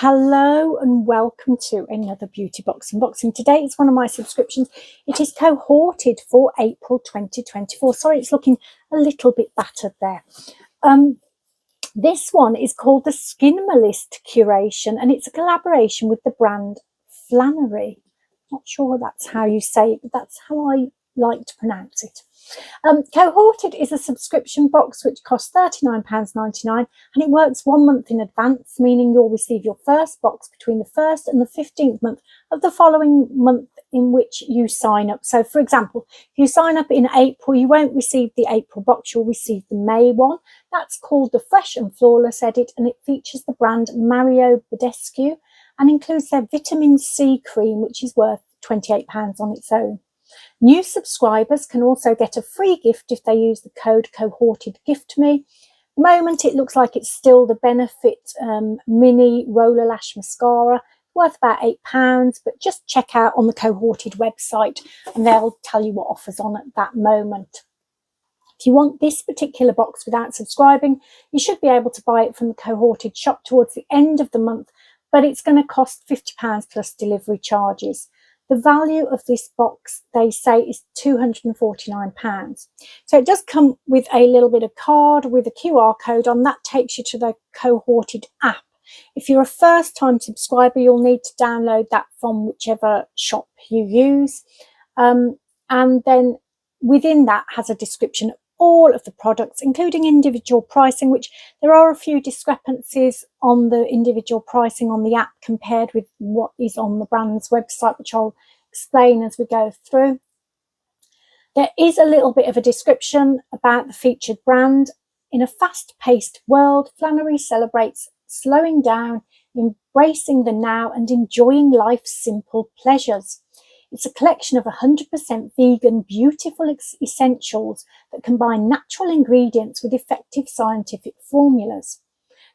Hello and welcome to another beauty box unboxing. Today is one of my subscriptions. It is Cohorted for April 2024. Sorry, it's looking a little bit battered there. This one is called the Skinmalist Curation, and it's a collaboration with the brand Flanerie. Not sure that's how you say it, but that's how I like to pronounce it. Cohorted is a subscription box which costs £39.99 and it works 1 month in advance, meaning you'll receive your first box between the 1st and the 15th month of the following month in which you sign up. So for example, if you sign up in April, you won't receive the April box, you'll receive the May one. That's called the Fresh and Flawless Edit, and it features the brand Mario Badescu and includes their vitamin C cream, which is worth £28 on its own. New subscribers can also get a free gift if they use the code Cohorted Gift Me. At the moment, it looks like it's still the Benefit Mini Roller Lash Mascara, worth about £8, but just check out on the Cohorted website and they'll tell you what offers on at that moment. If you want this particular box without subscribing, you should be able to buy it from the Cohorted shop towards the end of the month, but it's going to cost £50 plus delivery charges. The value of this box, they say, is £249. So it does come with a little bit of card with a QR code on. That takes you to the Cohorted app. If you're a first-time subscriber, you'll need to download that from whichever shop you use. And then within that has a description of all of the products, including individual pricing, which there are a few discrepancies on the individual pricing on the app compared with what is on the brand's website, which I'll explain as we go through. There is a little bit of a description about the featured brand. In a fast-paced world, Flanerie celebrates slowing down, embracing the now and enjoying life's simple pleasures. It's a collection of 100% vegan, beautiful essentials that combine natural ingredients with effective scientific formulas.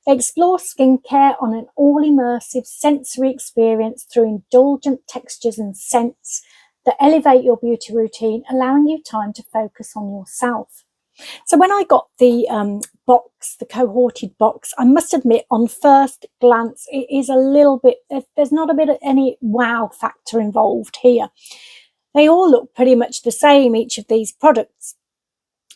They explore skincare on an all-immersive sensory experience through indulgent textures and scents that elevate your beauty routine, allowing you time to focus on yourself. So when I got the box, the Cohorted box, I must admit on first glance it is a little bit, there's not a bit of any wow factor involved here. They all look pretty much the same, each of these products.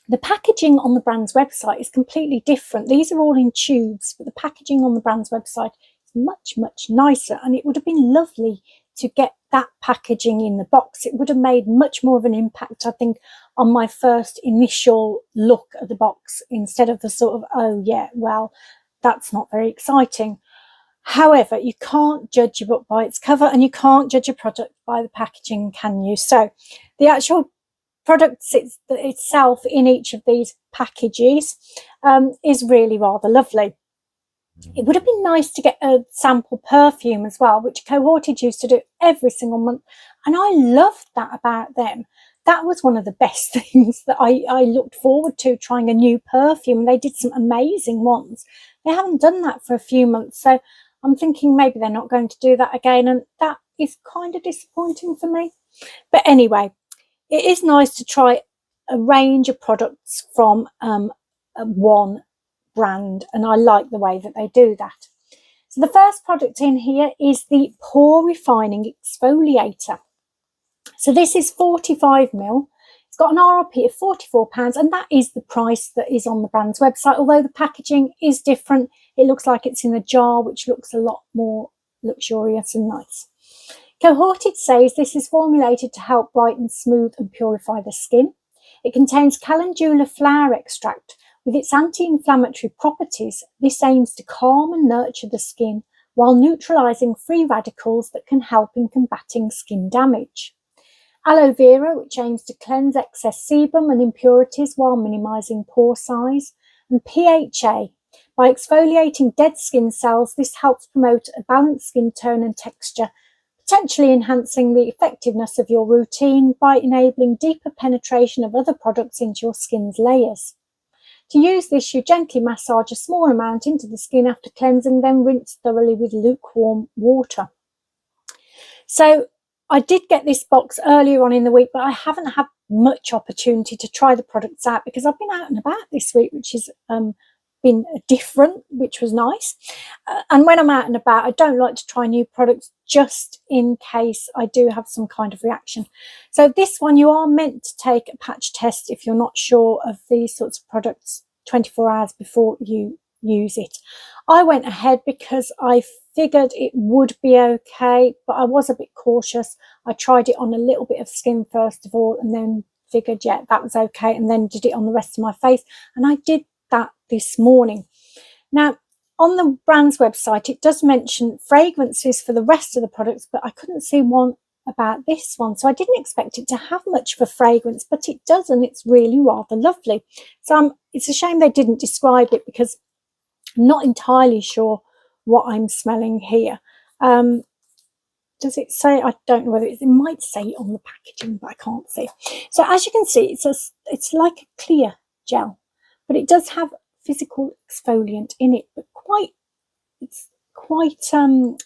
The packaging on the brand's website is completely different. These are all in tubes, but the packaging on the brand's website is much nicer, and it would have been lovely to get that packaging in the box. It would have made much more of an impact, I think, on my first initial look at the box, instead of the sort of, oh yeah, well, that's not very exciting. However, you can't judge a book by its cover, and you can't judge a product by the packaging, can you? So the actual product itself in each of these packages is really rather lovely. It would have been nice to get a sample perfume as well, which Cohorted used to do every single month, and I loved that about them. That was one of the best things that I looked forward to, trying a new perfume. They did some amazing ones. They haven't done that for a few months, so I'm thinking maybe they're not going to do that again, and that is kind of disappointing for me. But anyway, it is nice to try a range of products from one brand, and I like the way that they do that. So the first product in here is the Pore Refining Exfoliator. So this is 45ml. It's got an RRP of £44, and that is the price that is on the brand's website, although the packaging is different. It looks like it's in a jar, which looks a lot more luxurious and nice. Cohorted says this is formulated to help brighten, smooth and purify the skin. It contains calendula flower extract. With its anti-inflammatory properties, this aims to calm and nurture the skin while neutralising free radicals that can help in combating skin damage. Aloe vera, which aims to cleanse excess sebum and impurities while minimising pore size. And PHA. By exfoliating dead skin cells, this helps promote a balanced skin tone and texture, potentially enhancing the effectiveness of your routine by enabling deeper penetration of other products into your skin's layers. To use this, you gently massage a small amount into the skin after cleansing, then rinse thoroughly with lukewarm water. So I did get this box earlier on in the week, but I haven't had much opportunity to try the products out because I've been out and about this week, which is been different, which was nice. And when I'm out and about, I don't like to try new products just in case I do have some kind of reaction. So this one, you are meant to take a patch test if you're not sure of these sorts of products 24 hours before you use it. I went ahead because I figured it would be okay, but I was a bit cautious. I tried it on a little bit of skin first of all, and then figured, yeah, that was okay, and then did it on the rest of my face. And I did that this morning. Now, on the brand's website, it does mention fragrances for the rest of the products, but I couldn't see one about this one. So I didn't expect it to have much of a fragrance, but it does, and it's really rather lovely. So it's a shame they didn't describe it, because I'm not entirely sure what I'm smelling here. Does it say? I don't know whether it might say it on the packaging, but I can't see. So as you can see, it's like a clear gel, but it does have physical exfoliant in it, but it's quite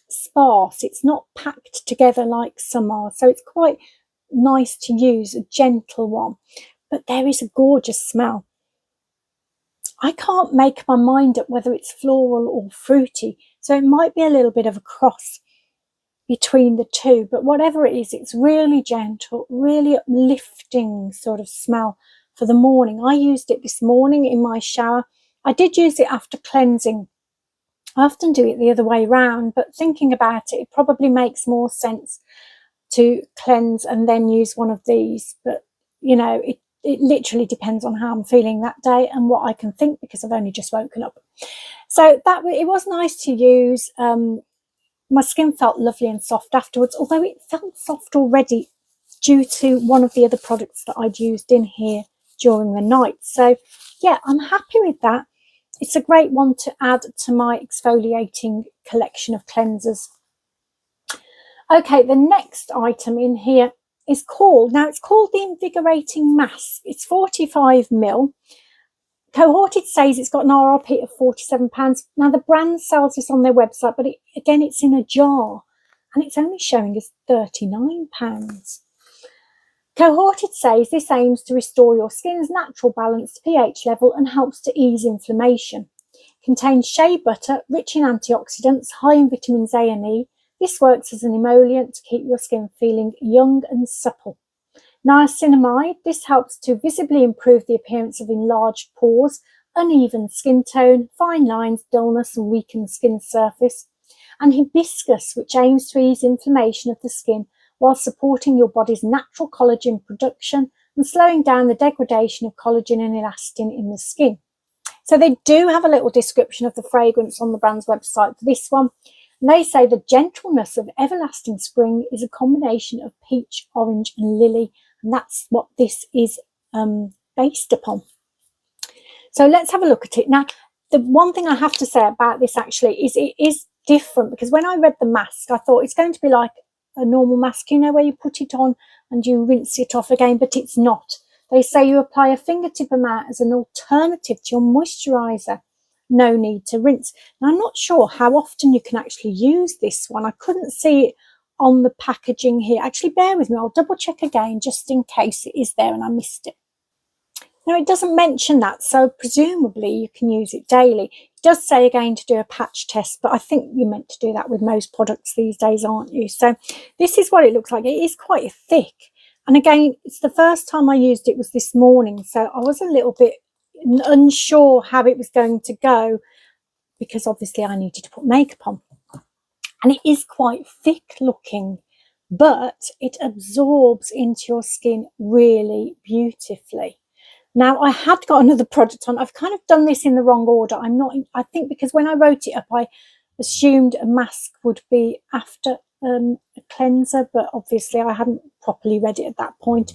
sparse. It's not packed together like some are, so it's quite nice to use, a gentle one. But there is a gorgeous smell. I can't make my mind up whether it's floral or fruity, so it might be a little bit of a cross between the two, but whatever it is, it's really gentle, really uplifting sort of smell for the morning. I used it this morning in my shower. I did use it after cleansing. I often do it the other way round, but thinking about it, it probably makes more sense to cleanse and then use one of these. But you know, it literally depends on how I'm feeling that day and what I can think, because I've only just woken up. So it was nice to use. My skin felt lovely and soft afterwards, although it felt soft already due to one of the other products that I'd used in here during the night. So yeah, I'm happy with that. It's a great one to add to my exfoliating collection of cleansers. Okay, the next item in here is called the Invigorating Mask. It's 45ml. Cohorted says it's got an RRP of £47. Now, the brand sells this on their website, but again, it's in a jar, and it's only showing us £39. Cohorted says this aims to restore your skin's natural balanced pH level and helps to ease inflammation. Contains shea butter, rich in antioxidants, high in vitamins A and E. This works as an emollient to keep your skin feeling young and supple. Niacinamide, this helps to visibly improve the appearance of enlarged pores, uneven skin tone, fine lines, dullness and weakened skin surface. And hibiscus, which aims to ease inflammation of the skin while supporting your body's natural collagen production and slowing down the degradation of collagen and elastin in the skin. So they do have a little description of the fragrance on the brand's website for this one. And they say the gentleness of everlasting spring is a combination of peach, orange and lily. And that's what this is based upon. So let's have a look at it. Now, the one thing I have to say about this actually is it is different, because when I read the mask, I thought it's going to be like a normal mask, you know, where you put it on and you rinse it off again, but it's not. They say you apply a fingertip amount as an alternative to your moisturiser. No need to rinse. Now, I'm not sure how often you can actually use this one. I couldn't see it on the packaging here. Actually, bear with me. I'll double check again just in case it is there and I missed it. Now, it doesn't mention that, so presumably you can use it daily. It does say again to do a patch test, but I think you're meant to do that with most products these days, aren't you? So this is what it looks like. It is quite thick. And again, it's the first time I used it was this morning, so I was a little bit unsure how it was going to go, because obviously I needed to put makeup on. And it is quite thick looking, but it absorbs into your skin really beautifully. Now, I had got another product on. I've kind of done this in the wrong order. I think because when I wrote it up, I assumed a mask would be after a cleanser, but obviously I hadn't properly read it at that point.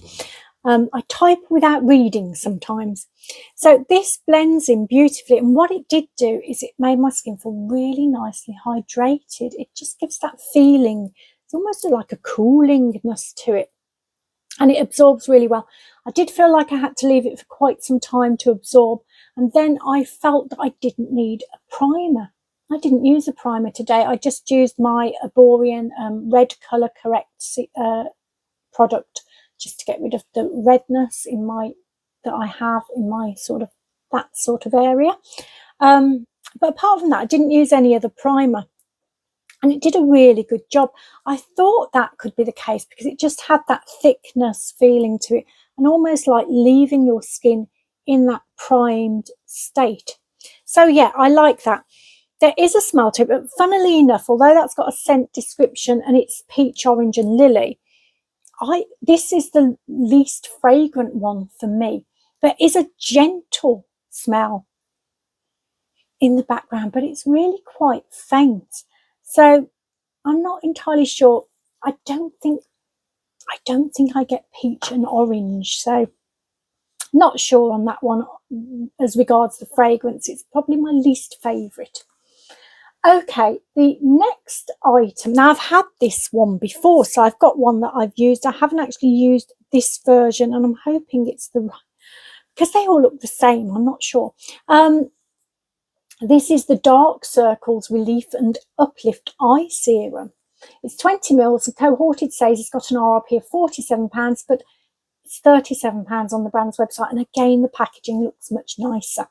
I type without reading sometimes. So this blends in beautifully, and what it did do is it made my skin feel really nicely hydrated. It just gives that feeling. It's almost like a coolingness to it, and it absorbs really well. I did feel like I had to leave it for quite some time to absorb, and then I felt that I didn't need a primer. I didn't use a primer today. I just used my Arborian Red Colour Correct product, just to get rid of the redness that I have in my that sort of area. But apart from that, I didn't use any other primer, and it did a really good job. I thought that could be the case because it just had that thickness feeling to it, and almost like leaving your skin in that primed state. So yeah, I like that. There is a smell to it, but funnily enough, although that's got a scent description and it's peach, orange and lily, this is the least fragrant one for me. There is a gentle smell in the background, but it's really quite faint. So I'm not entirely sure. I don't think I get peach and orange. So not sure on that one as regards the fragrance. It's probably my least favourite. Okay, the next item. Now I've had this one before, so I've got one that I've used. I haven't actually used this version, and I'm hoping it's the right, because they all look the same. I'm not sure. This is the Dark Circles Relief and Uplift Eye Serum. It's 20 mils, and Cohorted says it's got an RRP of £47, but it's £37 on the brand's website, and again the packaging looks much nicer.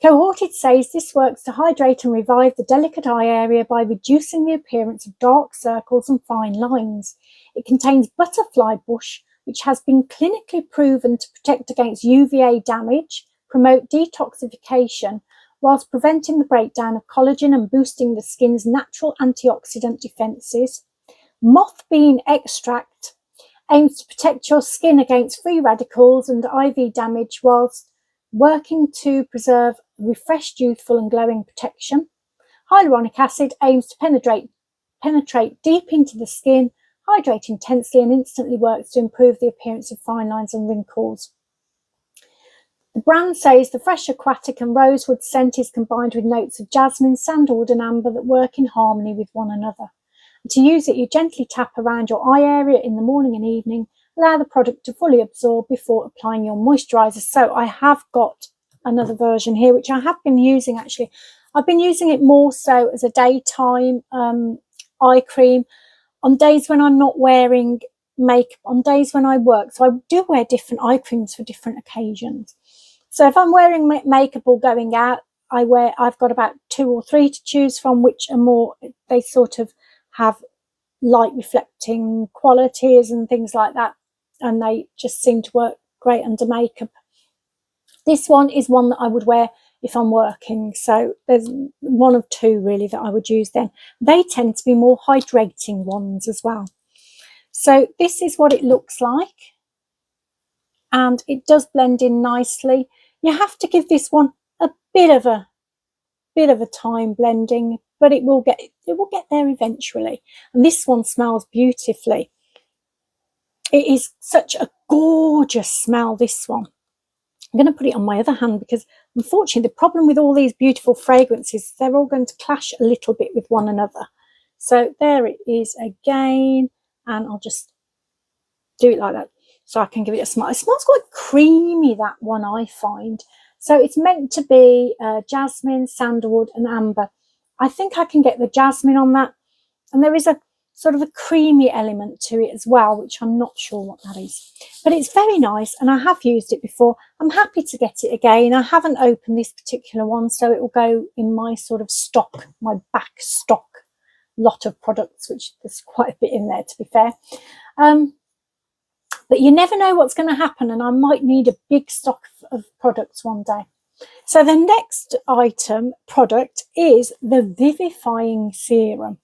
Cohorted says this works to hydrate and revive the delicate eye area by reducing the appearance of dark circles and fine lines. It contains butterfly bush, which has been clinically proven to protect against UVA damage, promote detoxification, whilst preventing the breakdown of collagen and boosting the skin's natural antioxidant defences. Mothbean extract aims to protect your skin against free radicals and IV damage whilst working to preserve refreshed, youthful and glowing protection. Hyaluronic acid aims to penetrate deep into the skin, hydrate intensely and instantly works to improve the appearance of fine lines and wrinkles. The brand says the fresh aquatic and rosewood scent is combined with notes of jasmine, sandalwood and amber that work in harmony with one another. And to use it, you gently tap around your eye area in the morning and evening. Allow the product to fully absorb before applying your moisturiser. So I have got another version here, which I have been using actually. I've been using it more so as a daytime eye cream on days when I'm not wearing makeup, on days when I work. So I do wear different eye creams for different occasions. So if I'm wearing makeup or going out, I've got about 2 or 3 to choose from, which are more, they sort of have light reflecting qualities and things like that, and they just seem to work great under makeup. This one is one that I would wear if I'm working, so there's one of 2 really that I would use then. They tend to be more hydrating ones as well. So this is what it looks like, and it does blend in nicely. You have to give this one a bit of a time blending, but it will get there eventually. And this one smells beautifully. It is such a gorgeous smell, this one. I'm going to put it on my other hand because unfortunately the problem with all these beautiful fragrances, they're all going to clash a little bit with one another. So there it is again, and I'll just do it like that so I can give it a smell. It smells quite creamy, that one, I find. So it's meant to be jasmine, sandalwood and amber. I think I can get the jasmine on that, and there is a sort of a creamy element to it as well, which I'm not sure what that is, but it's very nice and I have used it before. I'm happy to get it again. I haven't opened this particular one, so it will go in my sort of stock, my back stock lot of products, which there's quite a bit in there, to be fair. But you never know what's going to happen, and I might need a big stock of products one day. So the next product is the Vivifying Serum.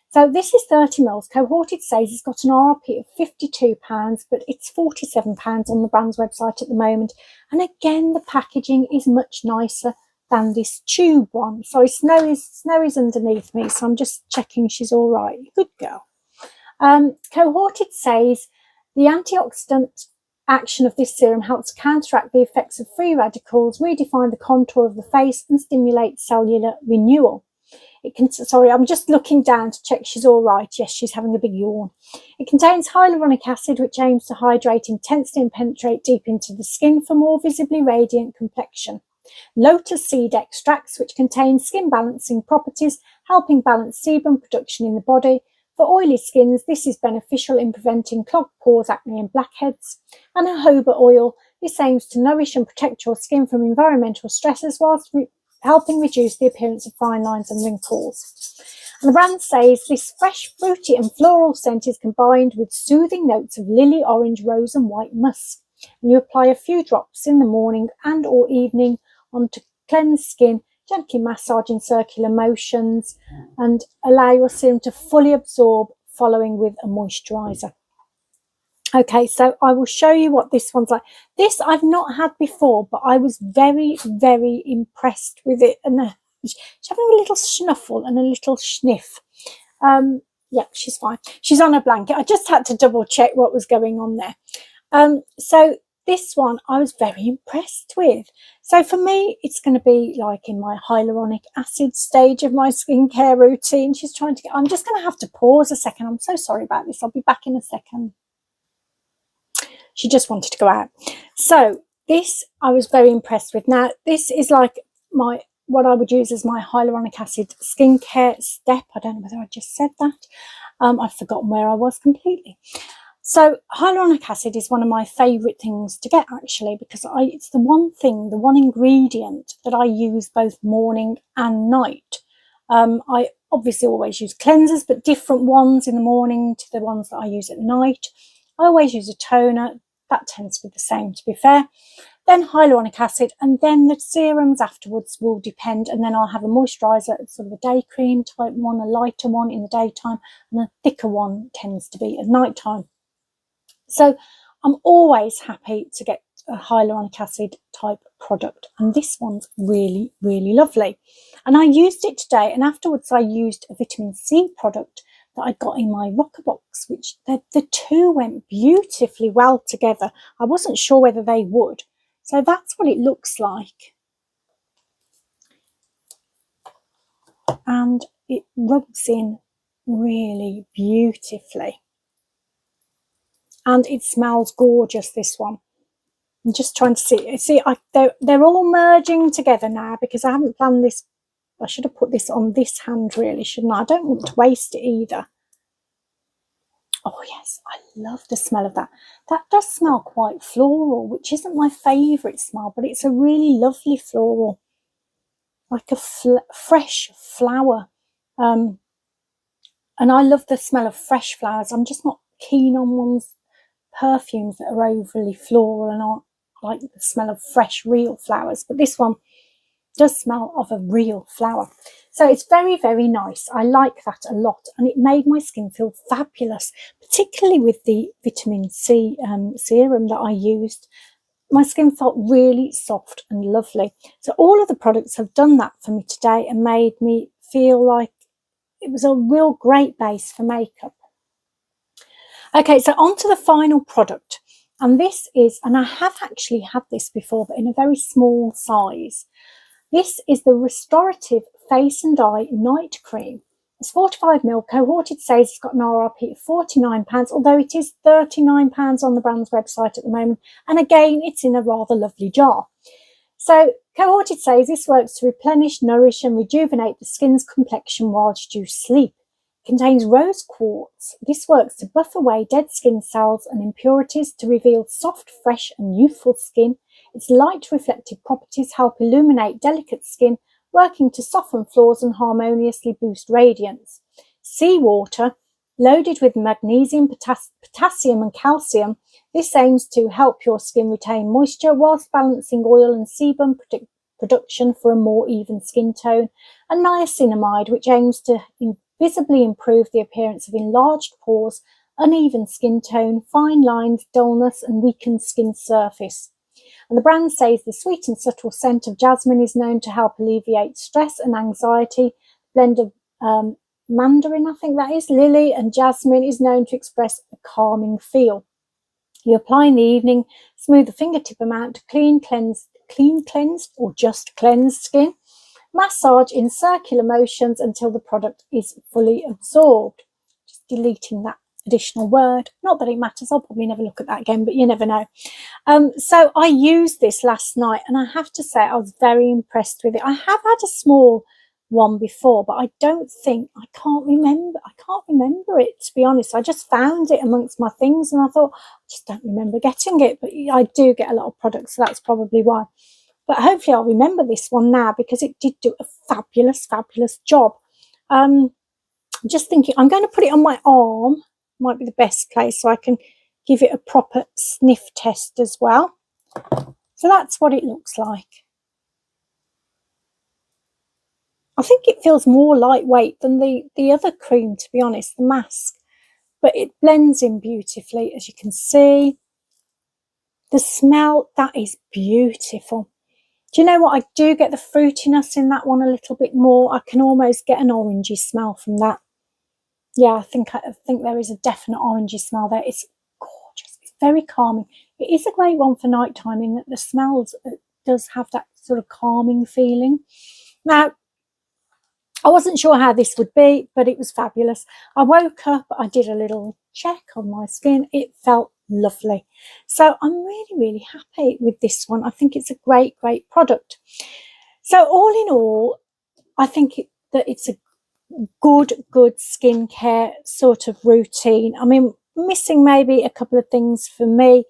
So this is 30 mils. Cohorted says it's got an RRP of £52, but it's £47 on the brand's website at the moment. And again, the packaging is much nicer than this tube one. Sorry, Snow is underneath me, so I'm just checking she's all right. Good girl. Cohorted says the antioxidant action of this serum helps counteract the effects of free radicals, redefine the contour of the face and stimulate cellular renewal. Sorry, I'm just looking down to check she's all right. Yes, she's having a big yawn. It contains hyaluronic acid, which aims to hydrate intensely and penetrate deep into the skin for more visibly radiant complexion. Lotus seed extracts, which contain skin balancing properties, helping balance sebum production in the body. For oily skins, this is beneficial in preventing clogged pores, acne and blackheads. And jojoba oil, this aims to nourish and protect your skin from environmental stresses whilst helping reduce the appearance of fine lines and wrinkles. And the brand says this fresh, fruity and floral scent is combined with soothing notes of lily, orange, rose and white musk. And you apply a few drops in the morning and or evening onto cleansed skin, gently massage in circular motions and allow your serum to fully absorb, following with a moisturiser. Okay, so I will show you what this one's like. This I've not had before, but I was very, very impressed with it. And she's having a little snuffle and a little sniff. Yeah, she's fine. She's on a blanket. I just had to double check what was going on there. So this one I was very impressed with. So for me, it's going to be like in my hyaluronic acid stage of my skincare routine. She's trying to get, I'm just going to have to pause a second. I'm so sorry about this. I'll be back in a second. She just wanted to go out. So this I was very impressed with. Now this is like what I would use as my hyaluronic acid skincare step. I don't know whether I just said that. I've forgotten where I was completely. So hyaluronic acid is one of my favourite things to get, actually, because it's the one ingredient that I use both morning and night. I obviously always use cleansers, but different ones in the morning to the ones that I use at night. I always use a toner. That tends to be the same, to be fair. Then hyaluronic acid, and then the serums afterwards will depend. And then I'll have a moisturiser, sort of a day cream type one, a lighter one in the daytime, and a thicker one tends to be at night time. So I'm always happy to get a hyaluronic acid type product, and this one's really, really lovely. And I used it today, and afterwards I used a vitamin C product that I got in my rocker box, which the two went beautifully well together. I wasn't sure whether they would. So that's what it looks like. And it rubs in really beautifully. And it smells gorgeous, this one. I'm just trying to see. They're all merging together now because I haven't planned this. I should have put this on this hand, really, shouldn't I? I don't want to waste it either. Oh yes, I love the smell of that. That does smell quite floral, which isn't my favourite smell, but it's a really lovely floral, like a fresh flower. And I love the smell of fresh flowers. I'm just not keen on perfumes that are overly floral, and I like the smell of fresh, real flowers. But this one does smell of a real flower. So it's very, very nice. I like that a lot, and it made my skin feel fabulous, particularly with the vitamin C serum that I used. My skin felt really soft and lovely. So all of the products have done that for me today and made me feel like it was a real great base for makeup. Okay, so on to the final product, and this is, and I have actually had this before, but in a very small size. This is the Restorative Face and Eye Night Cream. It's 45ml. Cohorted says it's got an RRP of £49, although it is £39 on the brand's website at the moment. And again, it's in a rather lovely jar. So Cohorted says this works to replenish, nourish and rejuvenate the skin's complexion whilst you sleep. It contains rose quartz. This works to buff away dead skin cells and impurities to reveal soft, fresh and youthful skin. Its light reflective properties help illuminate delicate skin, working to soften flaws and harmoniously boost radiance. Seawater, loaded with magnesium, potassium and calcium, this aims to help your skin retain moisture whilst balancing oil and sebum production for a more even skin tone. And niacinamide, which aims to visibly improve the appearance of enlarged pores, uneven skin tone, fine lines, dullness and weakened skin surface. And the brand says the sweet and subtle scent of jasmine is known to help alleviate stress and anxiety. Blend of mandarin, I think that is, lily and jasmine is known to express a calming feel. You apply in the evening, smooth the fingertip amount to clean cleansed or just cleansed skin. Massage in circular motions until the product is fully absorbed. Just deleting that additional word. Not that it matters, I'll probably never look at that again, but you never know. So I used this last night, and I have to say I was very impressed with it. I have had a small one before, but I can't remember it, to be honest. I just found it amongst my things and I thought, I just don't remember getting it, but I do get a lot of products, so that's probably why. but hopefully I'll remember this one now because it did do a fabulous job. I'm just thinking I'm going to put it on my arm, might be the best place, so I can give it a proper sniff test as well. So that's what it looks like. I think it feels more lightweight than the other cream, to be honest, the mask, but it blends in beautifully, as you can see. The smell, that is beautiful. Do you know what? I do get the fruitiness in that one a little bit more. I can almost get an orangey smell from that. Yeah, I think there is a definite orangey smell there. It's gorgeous. It's very calming. It is a great one for nighttime in that the smells does have that sort of calming feeling. Now, I wasn't sure how this would be, but it was fabulous. I woke up, I did a little check on my skin. It felt lovely. So I'm really happy with this one. I think it's a great product. So all in all, I think that it's a good skincare sort of routine. I mean, missing maybe a couple of things for me,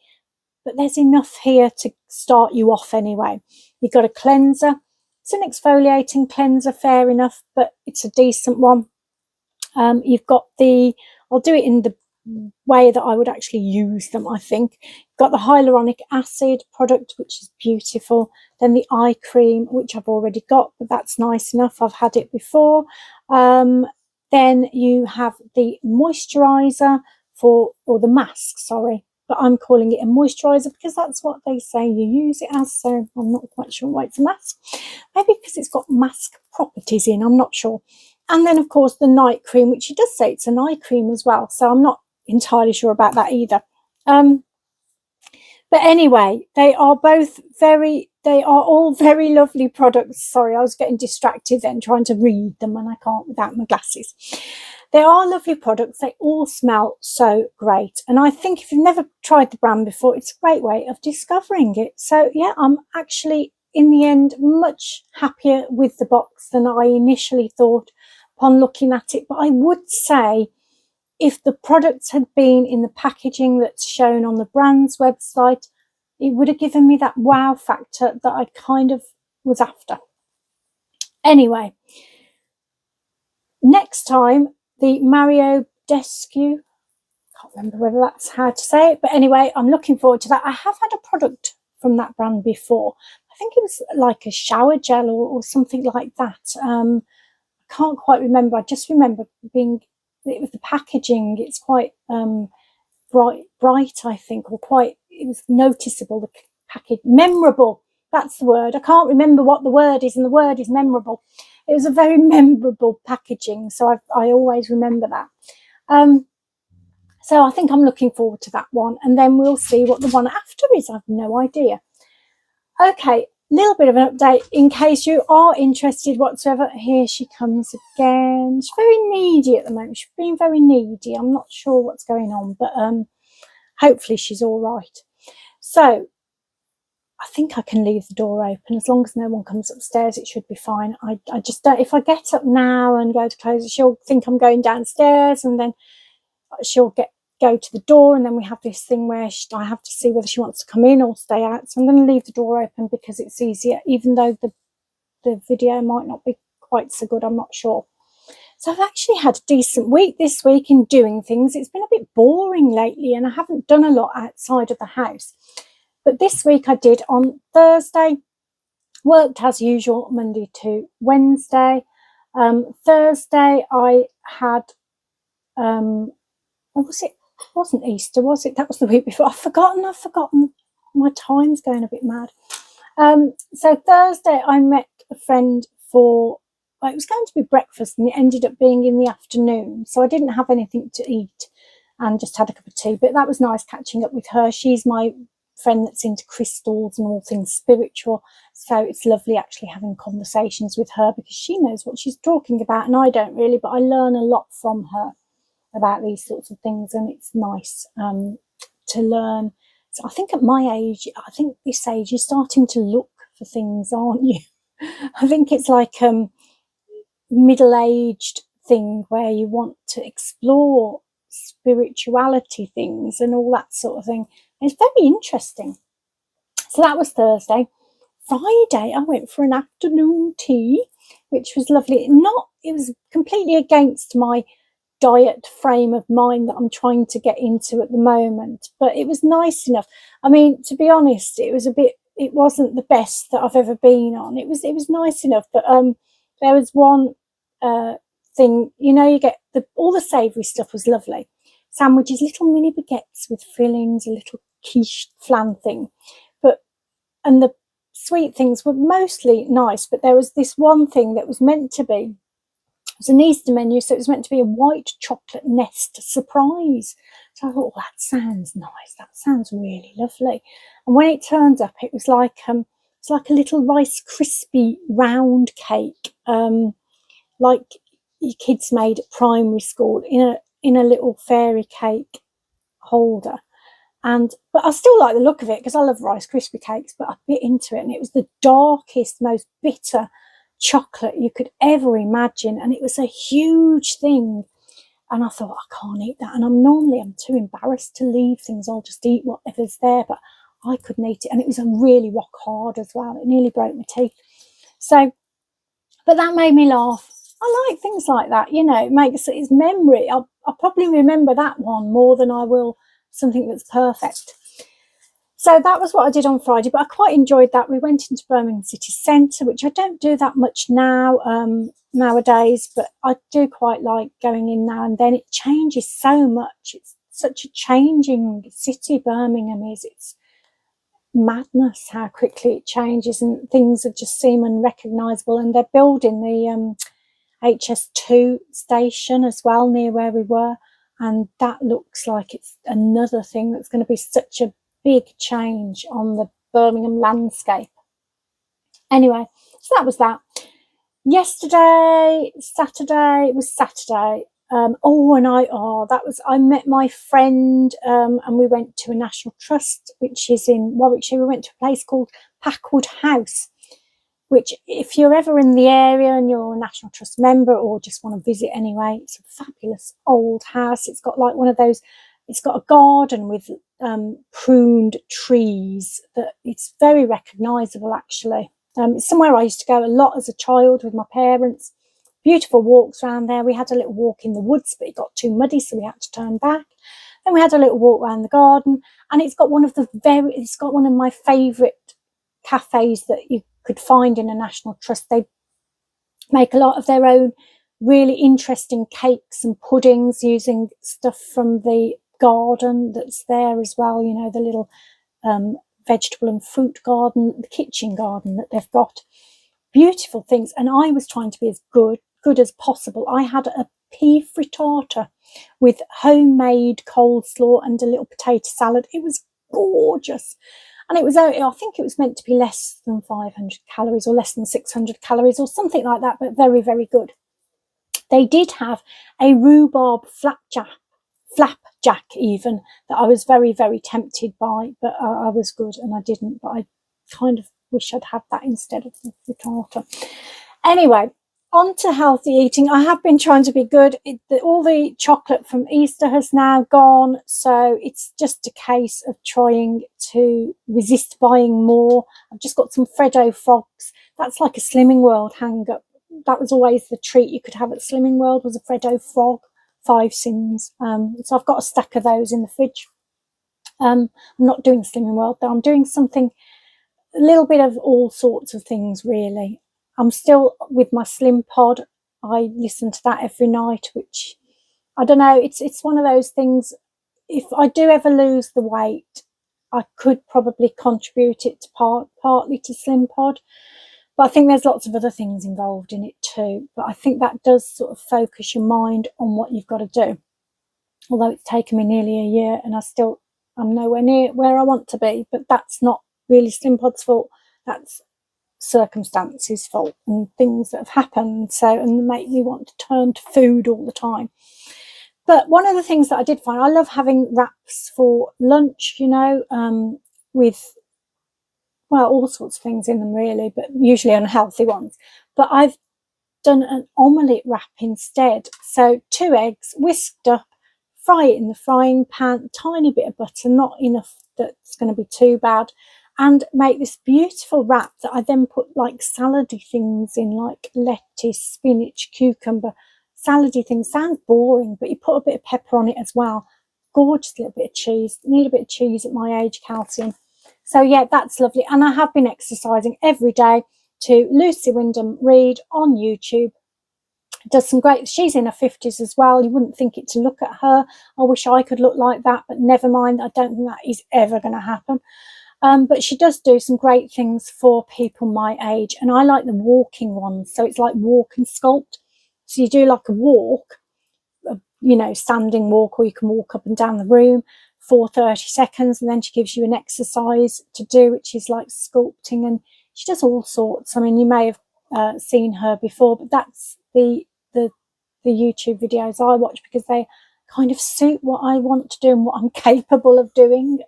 but there's enough here to start you off anyway. You've got a cleanser. It's an exfoliating cleanser, fair enough, but it's a decent one. You've got I'll do it in the way that I would actually use them, I think. You've got the hyaluronic acid product, which is beautiful. Then the eye cream, which I've already got, but that's nice enough. I've had it before. Then you have the moisturizer or the mask, sorry. But I'm calling it a moisturizer because that's what they say you use it as, so I'm not quite sure why it's a mask. Maybe because it's got mask properties in, I'm not sure. And then, of course, the night cream, which it does say it's an eye cream as well, so I'm not entirely sure about that either. But anyway, they are all very lovely products. Sorry, I was getting distracted then trying to read them and I can't without my glasses. They are lovely products. They all smell so great. And I think if you've never tried the brand before, it's a great way of discovering it. So yeah, I'm actually in the end much happier with the box than I initially thought upon looking at it. But I would say if the products had been in the packaging that's shown on the brand's website, it would have given me that wow factor that I kind of was after. Anyway, next time, the Mario Descu, can't remember whether that's how to say it, but anyway, I'm looking forward to that. I have had a product from that brand before. I think it was like a shower gel or something like that. I can't quite remember. I just remember it was the packaging. It's quite bright, I think, or it was noticeable, the package, memorable. That's the word. I can't remember what the word is, and the word is memorable. It was a very memorable packaging, so I always remember that. So I think I'm looking forward to that one, and then we'll see what the one after is. I've no idea. Okay, little bit of an update in case you are interested whatsoever. Here she comes again. She's very needy at the moment. She's being very needy. I'm not sure what's going on, but hopefully she's all right. So I think I can leave the door open as long as no one comes upstairs. It should be fine. I just don't, if I get up now and go to close it, she'll think I'm going downstairs, and then she'll go to the door, and then we have this thing where I have to see whether she wants to come in or stay out. So I'm going to leave the door open because it's easier, even though the video might not be quite so good. I'm not sure. So I've actually had a decent week this week in doing things. It's been a bit boring lately, and I haven't done a lot outside of the house. But this week I did on Thursday, worked as usual Monday to Wednesday. Thursday I had, what was it? It wasn't Easter, was it? That was the week before. I've forgotten. My time's going a bit mad. So Thursday I met a friend for, it was going to be breakfast, and it ended up being in the afternoon. So I didn't have anything to eat and just had a cup of tea. But that was nice catching up with her. She's my friend that's into crystals and all things spiritual, so it's lovely actually having conversations with her because she knows what she's talking about and I don't really, but I learn a lot from her about these sorts of things, and it's nice to learn. So I think at my age, I think this age, you're starting to look for things, aren't you? I think it's like middle-aged thing where you want to explore spirituality things and all that sort of thing. It's very interesting. So that was Thursday. Friday I went for an afternoon tea, which was lovely. It was completely against my diet frame of mind that I'm trying to get into at the moment, but it was nice enough. I mean, to be honest, it wasn't the best that I've ever been on. It was nice enough, but there was one thing, you know, you get all the savoury stuff was lovely. Sandwiches, little mini baguettes with fillings, a little quiche flan thing, and the sweet things were mostly nice, but there was this one thing that was meant to be, it was an Easter menu, so it was meant to be a white chocolate nest surprise. So I thought, oh, that sounds nice. That sounds really lovely. And when it turned up, it was like a little Rice Krispie round cake, like your kids made at primary school in a little fairy cake holder. But I still like the look of it because I love Rice Krispie cakes, but I bit into it and it was the darkest, most bitter chocolate you could ever imagine, and it was a huge thing, and I thought, I can't eat that, and I'm too embarrassed to leave things. I'll just eat whatever's there, but I couldn't eat it, and it was a really rock hard as well. It nearly broke my teeth. So, but that made me laugh. I like things like that, you know. It's memory. I'll probably remember that one more than I will something that's perfect. So that was what I did on Friday, but I quite enjoyed that. We went into Birmingham City Centre, which I don't do that much now nowadays, but I do quite like going in now and then. It changes so much. It's such a changing city, Birmingham is. It's madness how quickly it changes, and things just seem unrecognisable. And they're building the HS2 station as well near where we were, and that looks like it's another thing that's going to be such a big change on the Birmingham landscape. Anyway, so that was that. Yesterday, Saturday, it was Saturday. I met my friend, and we went to a National Trust, which is in Warwickshire. We went to a place called Packwood House, which, if you're ever in the area and you're a National Trust member or just want to visit anyway, it's a fabulous old house. It's got like one of those, it's got a garden with pruned trees that it's very recognisable, actually. It's somewhere I used to go a lot as a child with my parents. Beautiful walks around there. We had a little walk in the woods, but it got too muddy, so we had to turn back. Then we had a little walk around the garden, and it's got one of my favourite cafes that you could find in a National Trust. They make a lot of their own really interesting cakes and puddings using stuff from the garden that's there as well, you know, the little vegetable and fruit garden, the kitchen garden that they've got. Beautiful things. And I was trying to be as good as possible. I had a pea frittata with homemade coleslaw and a little potato salad. It was gorgeous. And it was, I think it was meant to be less than 500 calories or less than 600 calories or something like that, but very, very good. They did have a rhubarb flapjack even, that I was very, very tempted by, but I was good and I didn't, but I kind of wish I'd had that instead of the frittata. Anyway, on to healthy eating. I have been trying to be good. All the chocolate from Easter has now gone, so it's just a case of trying to resist buying more. I've just got some Freddo frogs. That's like a Slimming World hang-up. That was always the treat you could have at Slimming World, was a Freddo frog, 5 sins. So I've got a stack of those in the fridge. I'm not doing Slimming World though. I'm doing something, a little bit of all sorts of things really. I'm still with my Slim Pod. I listen to that every night, which, I don't know, it's one of those things. If I do ever lose the weight, I could probably contribute it to partly to Slim Pod, but I think there's lots of other things involved in it too. But I think that does sort of focus your mind on what you've got to do. Although it's taken me nearly a year and I'm nowhere near where I want to be, but that's not really Slim Pod's fault. That's circumstances fault and things that have happened, and make me want to turn to food all the time. But one of the things that I did find, I love having wraps for lunch, you know, with, well, all sorts of things in them really, but usually unhealthy ones. But I've done an omelette wrap instead. So 2 eggs whisked up, fry it in the frying pan, tiny bit of butter, not enough that's going to be too bad, and make this beautiful wrap that I then put like salady things in, like lettuce, spinach, cucumber, salady things. Sounds boring, but you put a bit of pepper on it as well. Gorgeous little bit of cheese. Need a bit of cheese at my age, calcium. So yeah, that's lovely. And I have been exercising every day to Lucy Wyndham Reid on YouTube. Does some great, she's in her 50s as well. You wouldn't think it to look at her. I wish I could look like that, but never mind. I don't think that is ever going to happen. But she does do some great things for people my age, and I like the walking ones. So it's like walk and sculpt. So you do like a walk, you know, standing walk, or you can walk up and down the room for 30 seconds, and then she gives you an exercise to do, which is like sculpting, and she does all sorts. I mean, you may have seen her before, but that's the YouTube videos I watch, because they kind of suit what I want to do and what I'm capable of doing.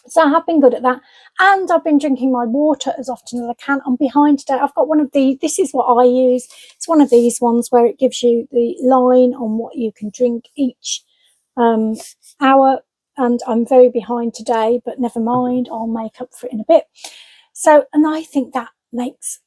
So I have been good at that, and I've been drinking my water as often as I can. I'm behind today. I've got one of the, this is what I use. It's one of these ones where it gives you the line on what you can drink each hour, and I'm very behind today, but never mind, I'll make up for it in a bit. So, and I think that makes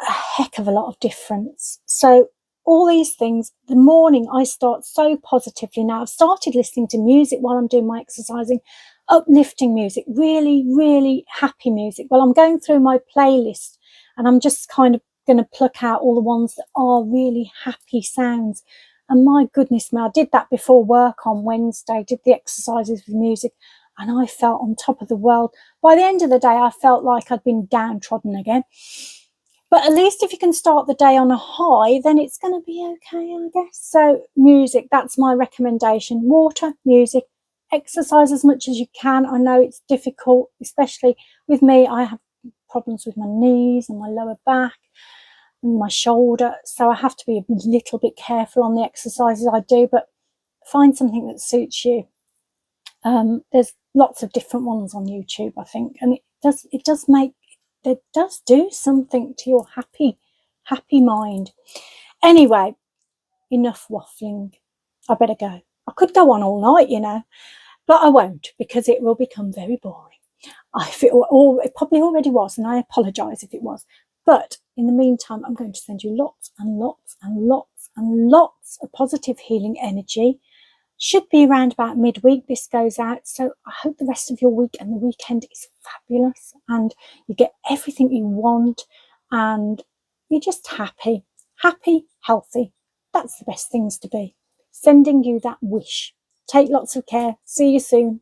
a heck of a lot of difference. So all these things, the morning I start so positively now. I've started listening to music while I'm doing my exercising, uplifting music, really, really happy music. Well, I'm going through my playlist, and I'm just kind of going to pluck out all the ones that are really happy sounds. And my goodness me, I did that before work on Wednesday, did the exercises with music, and I felt on top of the world. By the end of the day, I felt like I'd been downtrodden again. But at least if you can start the day on a high, then it's going to be okay, I guess. So music, that's my recommendation. Water, music, exercise as much as you can. I know it's difficult, especially with me. I have problems with my knees and my lower back and my shoulder. So I have to be a little bit careful on the exercises I do, but find something that suits you. There's lots of different ones on YouTube, I think. And it does do something to your happy mind. Anyway, enough waffling. I better go. I could go on all night, you know, but I won't, because it will become very boring. It probably already was, and I apologise if it was. But in the meantime, I'm going to send you lots and lots and lots and lots of positive healing energy. Should be around about midweek this goes out, so I hope the rest of your week and the weekend is fabulous, and you get everything you want, and you're just happy, healthy. That's the best things to be. Sending you that wish. Take lots of care. See you soon.